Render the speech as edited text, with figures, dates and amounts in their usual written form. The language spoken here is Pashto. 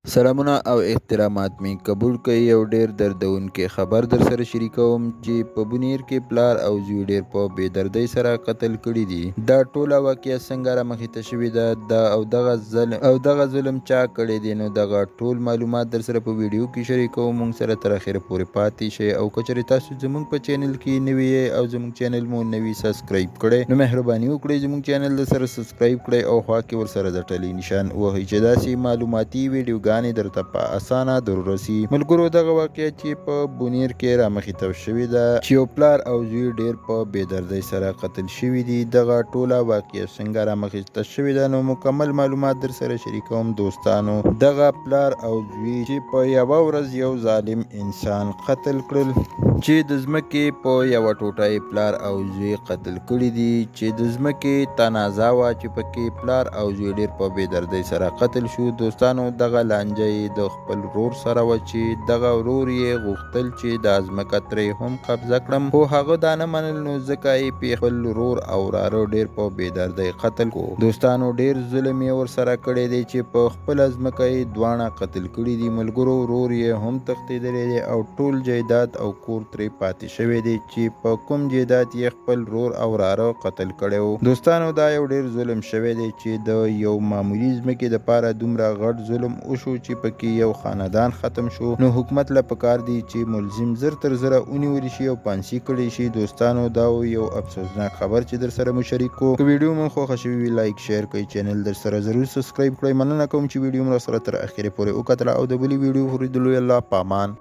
سلامونه او احترامات می قبول کړئ. یو ډیر دردونکې خبر در سره شریکوم چې په بونیر کې پلار او زوی ډیر په بې دردۍ سره قتل کړي دي. دا ټوله واقعه څنګه را مخې ته شوې ده او دغه ظلم چا کړی دی، نو دغه ټول معلومات در سره په ویډیو کې شریکوم. مونږ سره تر اخره پورې پاتې شئ او که چېرې تاسو زموږ په چینل کې نوي یې او زموږ چینل مو نوي سبسکرایب کړی، نو مهرباني وکړئ زموږ چینل در سره سبسکرایب کړئ او خوا کې ورسره د ټلۍ نشان ووهئ چې داسې معلوماتي ویډیوګانې درته په اسانه درورسي. ملګرو، دغه واقعه چې په بونیر کې را مخې ته شوې ده چې یو پلار او زوی ډیر په بې دردۍ سره قتل شوي دي، دغه ټوله واقعه څنګه را مخې ته شوې ده، نو مکمل معلومات در سره شریکوم. دوستانو، دغه پلار او زوی چې په یوه ورځ یو ظالم انسان قتل کړل، چې د ځمکې په یوه ټوټه یې پلار او زوی قتل کړي دي، چې د ځمکې تنازع وه چې پکې پلار او زوی ډیر په بې دردۍ سره قتل شو. دوستانو، دغه لانجه یې د خپل ورور سره وه چې دغه ورور یې غوښتل چې دا ځمکه ترې هم قبضه کړم، خو هغه دا نه منل، نو ځکه یې په خپل ورور او وراره ډیر په بې دردۍ قتل کو. دوستانو، ډیر ظلم یې ورسره کړی دی چې په خپله ځمکه یې دواړه قتل کړي دي. ملګرو، ورور یې هم تښتېدلی دی او ټول جایداد او کور ترې پاتې شوی دی چې په کوم جایداد یې خپل ورور او وراره قتل کړی و. دوستانو، دا یو ډیر ظلم شوی دی چې د یو معمولي ځمکې دپاره دومره غټ ظلم وشو چې پکې یو خاندان ختم شو. نو حکومت له پکار دی چې ملزم زر تر زره ونیول شي او پانسي کړی شي. دوستانو، دا یو افسوسناک خبر چې در سره مو شریک کو. که ویډیو مو خوښه شوې وي، لایک شیر کړئ، چینل در سره ضرور سبسکرایب کړئ. مننه کوم چې ویډیو مو سره تر اخره پورې وکتله او د بلې ویډیو په لیدلو الله پامان.